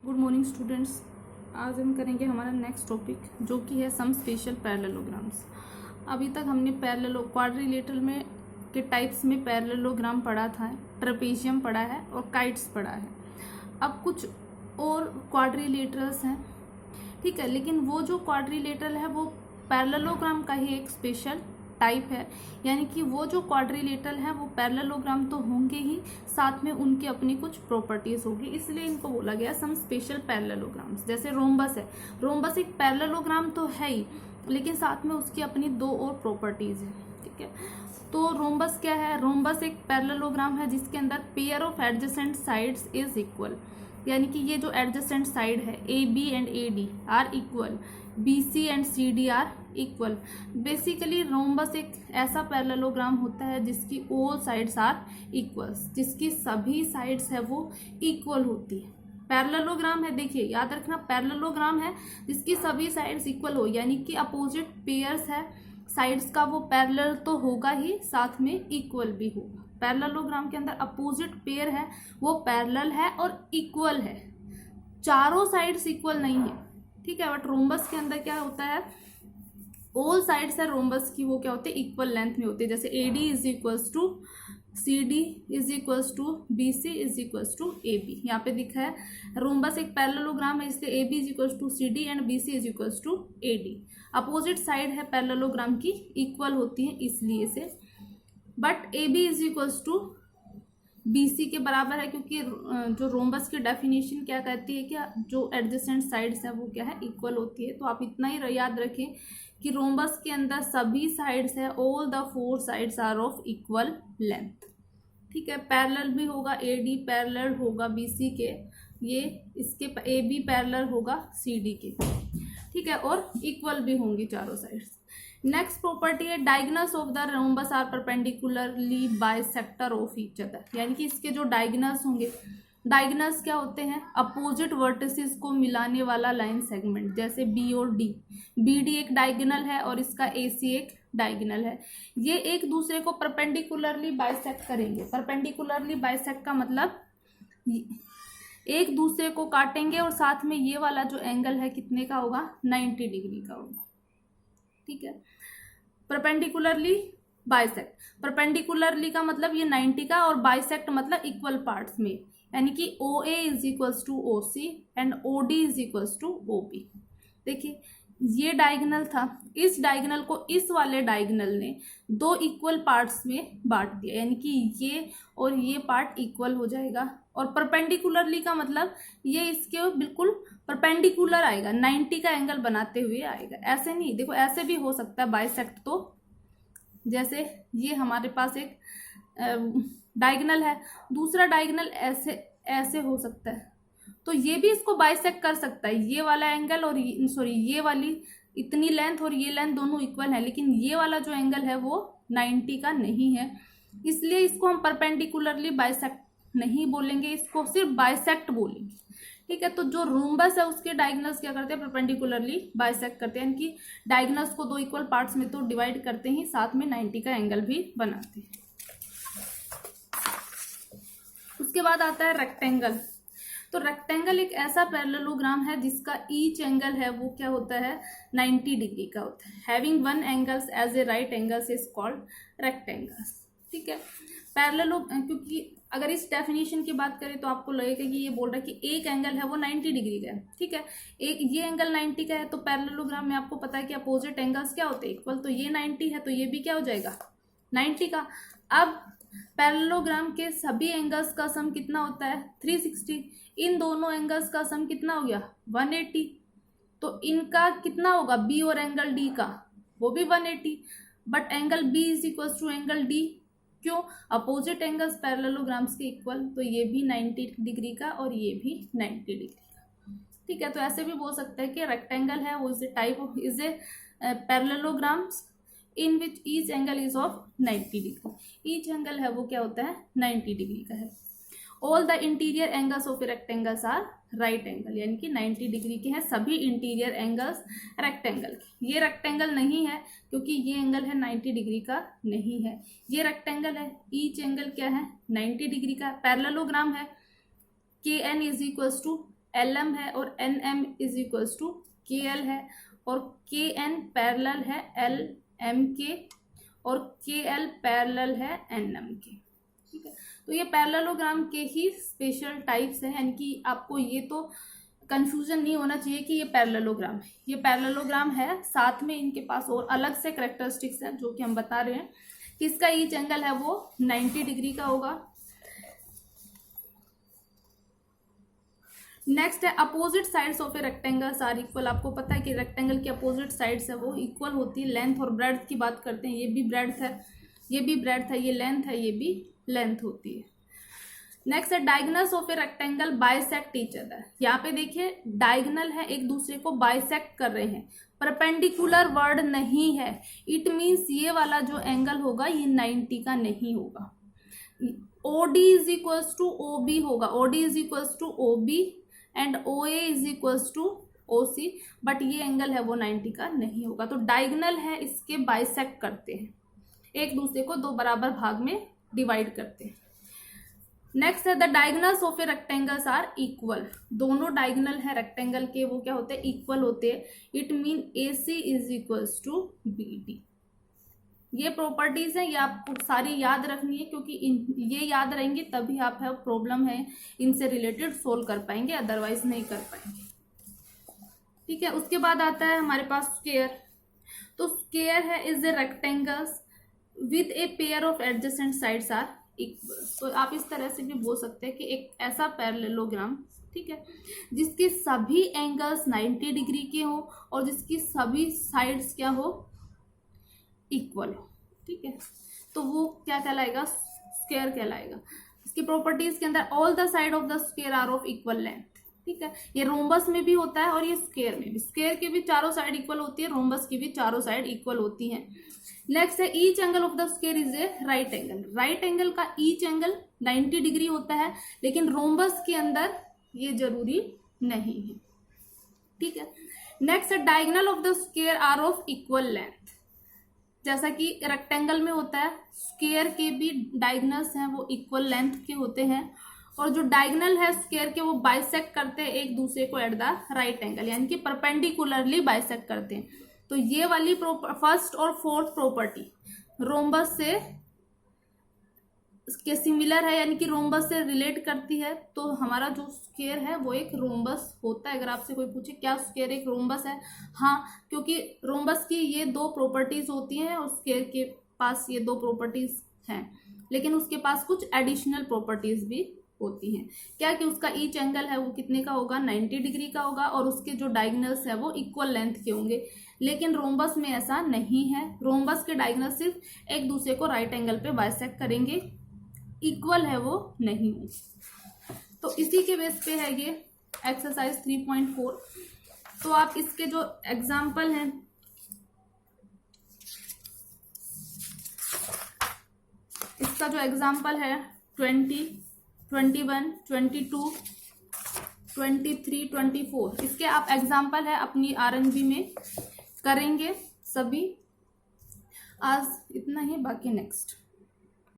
Good morning students. आज हम करेंगे हमारा नेक्स्ट टॉपिक जो कि है सम स्पेशल पैरेललोग्राम्स। अभी तक हमने क्वाड्रिलेटरल में के टाइप्स में पैरेललोग्राम पढ़ा था, ट्रेपेजियम पढ़ा है और काइट्स पढ़ा है। अब कुछ और क्वाड्रिलेटरल्स हैं, ठीक है, लेकिन वो जो क्वाड्रिलेटरल है वो पैरेललोग्राम का ही एक स्पेशल टाइप है, यानी कि वो जो क्वाड्रिलेटरल है वो पैरेललोग्राम तो होंगे ही, साथ में उनकी अपनी कुछ प्रॉपर्टीज होगी, इसलिए इनको बोला गया सम स्पेशल पैरेललोग्राम्स। जैसे रोम्बस है, रोम्बस एक पैरेललोग्राम तो है ही, लेकिन साथ में उसकी अपनी दो और प्रॉपर्टीज है, ठीक है। तो रोम्बस क्या है? रोम्बस एक पैरेललोग्राम है जिसके अंदर pair of adjacent sides is equal, यानी कि ये जो एडजेसेंट साइड है A B and A D are equal, B C and C D are equal. Basically rhombus एक ऐसा पैरेललोग्राम होता है जिसकी ऑल साइड्स आर इक्वल्स, जिसकी सभी साइड्स है वो इक्वल होती है। पैरेललोग्राम है, देखिए याद रखना, पैरेललोग्राम है जिसकी सभी साइड्स इक्वल हो, यानी कि अपोजिट पेयर्स है साइड्स का, वो पैरेलल तो होगा ही, साथ में इक्वल भी होगा। पैरेललोग्राम के अंदर अपोजिट पेयर है वो पैरेलल है और इक्वल है, चारों साइड्स इक्वल नहीं है, ठीक है। बट रोम्बस के अंदर क्या होता है, ऑल साइड्स है रोम्बस की वो क्या होते हैं, इक्वल लेंथ में होते हैं। जैसे A D is equals to C D is equals to B C is equals to A B. यहाँ पे दिखा है रोम्बस एक पैरेललोग्राम है, इसलिए A B is equals to C D and B C is equals to A D. Opposite side है parallelogram की equal होती है इसलिए से, but A B is equals to B C के बराबर है, क्योंकि जो रोम्बस की डेफिनेशन क्या कहती है कि जो एडजेसेंट साइड्स है वो क्या है, इक्वल होती है। तो आप इतना ही याद रखें कि रोम्बस के अंदर सभी साइड्स है, all the four sides are of equal length, ठीक है। पैरेलल भी होगा, ए डी पैरेलल होगा बी सी के, ये इसके ए बी पैरेलल होगा सी डी के, ठीक है, और इक्वल भी होंगी चारों साइड्स। नेक्स्ट प्रॉपर्टी है diagonals of the rhombus are perpendicularly bisector of each other, यानी कि इसके जो डायगोनल्स होंगे, डायगोनल्स क्या होते हैं, अपोजिट वर्टिसेस को मिलाने वाला लाइन सेगमेंट, जैसे बी और डी। बी डी एक डायगोनल है और इसका ए सी एक डायगोनल है, ये एक दूसरे को परपेंडिकुलरली बाइसेक्ट करेंगे। परपेंडिकुलरली बाइसेक्ट का मतलब एक दूसरे को काटेंगे और साथ में ये वाला जो एंगल है कितने का होगा, 90 डिग्री का होगा, ठीक है। परपेंडिकुलरली बाइसेक्ट, परपेंडिकुलरली का मतलब ये 90 का, और बाइसेक्ट मतलब इक्वल पार्ट्स में, यानी कि O A is equals to O C and O D is equals to O B. देखिए ये डायगोनल था, इस डायगोनल को इस वाले डायगोनल ने दो इक्वल पार्ट्स में बांट दिया, यानी कि ये और ये पार्ट इक्वल हो जाएगा। और परपेंडिकुलरली का मतलब ये इसके बिल्कुल परपेंडिकुलर आएगा, 90 का एंगल बनाते हुए आएगा। ऐसे नहीं, देखो ऐसे भी हो सकता है बाइसेक्ट, तो जैसे ये हमारे पास एक डायगोनल है, दूसरा डायगोनल ऐसे ऐसे हो सकता है, तो ये भी इसको बाइसेक्ट कर सकता है। ये वाला एंगल और ये वाली इतनी लेंथ और ये लेंथ दोनों इक्वल है, लेकिन ये वाला जो एंगल है वो 90 का नहीं है, इसलिए इसको हम परपेंडिकुलरली बाइसेक्ट नहीं बोलेंगे, इसको सिर्फ बाइसेक्ट बोलेंगे, ठीक है। तो जो रोम्बस है उसके डायगोनल्स क्या करते हैं, परपेंडिकुलरली बाइसेक्ट करते हैं, यानी कि डायगोनल्स को दो इक्वल पार्ट्स में तो डिवाइड करते ही, साथ में 90 का एंगल भी बनाते हैं। उसके बाद आता है रेक्टेंगल। तो रेक्टेंगल एक ऐसा पैरेललोग्राम है जिसका ईच एंगल है वो क्या होता है, 90 डिग्री का होता है। Having one angles as a right angles is called rectangles, ठीक है। पैरेललो, क्योंकि अगर इस डेफिनेशन की बात करें तो आपको लगेगा कि ये बोल रहा है कि एक एंगल है वो 90 डिग्री का है, ठीक है। एक ये एंगल 90 का है, तो पैरेललोग्राम में आपको पता है कि अपोजिट एंगल्स क्या होते हैं, इक्वल। तो ये 90 है तो ये भी क्या हो जाएगा, 90 का। अब पैरेललोग्राम के सभी एंगल्स का सम कितना होता है, 360। इन दोनों एंगल्स का सम कितना हो गया, 180। तो इनका कितना होगा, बी और एंगल डी का, वो भी 180। But angle B is equal to angle D, क्यों, अपोजिट एंगल्स पैरेललोग्राम्स के इक्वल, तो ये भी 90 डिग्री का और ये भी 90 डिग्री का, ठीक है। तो ऐसे भी बोल सकते हैं कि रेक्टेंगल है वो is a type of, is a parallelograms in which each angle is of 90 degree. Each angle है वो क्या होता है, 90 डिग्री का है। All the interior angles of rectangles are right angle, यानी कि 90 डिग्री के हैं सभी इंटीरियर एंगल्स रेक्टेंगल के। ये रेक्टेंगल नहीं है क्योंकि ये एंगल है 90 डिग्री का नहीं है, ये रेक्टेंगल है, ईच एंगल क्या है, 90 डिग्री का। पैरेललोग्राम है, K N is equals to LM है और NM is equals to KL है और KN पैरेलल है LM के और KL पैरेलल है NM के। ठीक है, तो ये पैरेललोग्राम के ही स्पेशल टाइप्स हैं, यानी कि आपको ये तो कंफ्यूजन नहीं होना चाहिए कि ये पैरेललोग्राम है, ये पैरेललोग्राम है, साथ में इनके पास और अलग से कैरेक्टरिस्टिक्स हैं जो कि हम बता रहे हैं कि इसका ईच एंगल है वो 90 डिग्री का होगा। नेक्स्ट है opposite sides of a rectangle are equal. आपको पता है कि रेक्टेंगल की अपोजिट साइड्स है वो इक्वल होती है। लेंथ और ब्रेड्थ की बात करते हैं, ये भी ब्रेड्थ है, ये भी ब्रेड्थ है, ये लेंथ है, ये भी लेंथ होती है। नेक्स्ट है diagonals of a rectangle bisect each other. यहाँ पे देखिए डायगोनल है, एक दूसरे को बाइसेक्ट कर रहे हैं, परपेंडिकुलर वर्ड नहीं है, इट मीन्स ये वाला जो एंगल होगा ये 90 का नहीं होगा। OD is equals to OB होगा, OD is equals to OB and OA is equals to OC, but ये एंगल है वो 90 का नहीं होगा। तो डायगोनल है इसके बाइसेक्ट करते हैं, एक दूसरे को दो बराबर भाग में डिवाइड करते हैं। नेक्स्ट है the diagonals of a rectangles are equal. दोनों डायगोनल है रेक्टेंगल के वो क्या होते हैं, इक्वल होते हैं। It mean AC is equals to BD। ये प्रॉपर्टीज हैं, ये आपको सारी याद रखनी है, क्योंकि ये याद रहेंगी तभी आप है प्रॉब्लम है इनसे रिलेटेड सोल्व कर पाएंगे, अदरवाइज नहीं कर पाएंगे। ठीक है, उसके बाद आता है हमारे पास स्क्वायर। तो स्क्वायर है is a rectangles with a pair of adjacent sides are equal. तो आप इस तरह से भी बोल सकते हैं कि एक ऐसा पैरेललोग्राम, ठीक है, जिसके सभी एंगल्स 90 डिग्री के हो और जिसकी सभी साइड्स क्या हो, इक्वल हो। ठीक है, तो वो क्या कहलाएगा, स्क्वायर कहलाएगा। इसकी प्रॉपर्टीज के अंदर all the side of the square are of equal length. ठीक है, ये रोम्बस में भी होता है और ये स्क्वायर में भी। स्क्वायर की भी चारों साइड इक्वल होती है, रोम्बस की भी चारों साइड इक्वल होती हैं। नेक्स्ट है each angle of the square is a right angle. Right angle का ईच एंगल 90 डिग्री होता है, लेकिन रोम्बस के अंदर ये जरूरी नहीं है। ठीक है, नेक्स्ट है diagonal of the square are of equal length. जैसा कि रेक्टेंगल में होता है, स्क्वायर के भी डायगोनल्स हैं वो इक्वल लेंथ के होते हैं, और जो डायगोनल है स्क्वायर के वो बाइसेक्ट करते हैं एक दूसरे को एट द राइट एंगल, यानी कि परपेंडिकुलरली बाइसेक्ट करते हैं। तो ये वाली फर्स्ट और फोर्थ प्रॉपर्टी रोम्बस से के सिमिलर है, यानी कि रोम्बस से रिलेट करती है। तो हमारा जो स्क्वायर है वो एक रोम्बस होता है। अगर आपसे कोई पूछे क्या स्क्वायर एक रोम्बस है, हाँ, क्योंकि रोम्बस की ये दो प्रॉपर्टीज होती हैं और स्क्वायर के पास ये दो प्रॉपर्टीज हैं, लेकिन उसके पास कुछ एडिशनल प्रॉपर्टीज भी होती हैं। क्या कि उसका ईच एंगल है वो कितने का होगा, 90 डिग्री का होगा, और उसके जो डायगोनल्स है वो इक्वल लेंथ के होंगे। लेकिन रोम्बस में ऐसा नहीं है, रोम्बस के डायगोनल सिर्फ एक दूसरे को राइट एंगल पे बाइसेक्ट करेंगे, इक्वल है वो नहीं होगी। तो इसी के बेस पे है ये एक्सरसाइज 3.4। तो आप इसके जो एग्जाम्पल हैं, इसका जो एग्जाम्पल है 20, 21, 22, 23, 24, इसके आप एग्जाम्पल है अपनी RNB में करेंगे सभी। आज इतना ही, बाकी नेक्स्ट।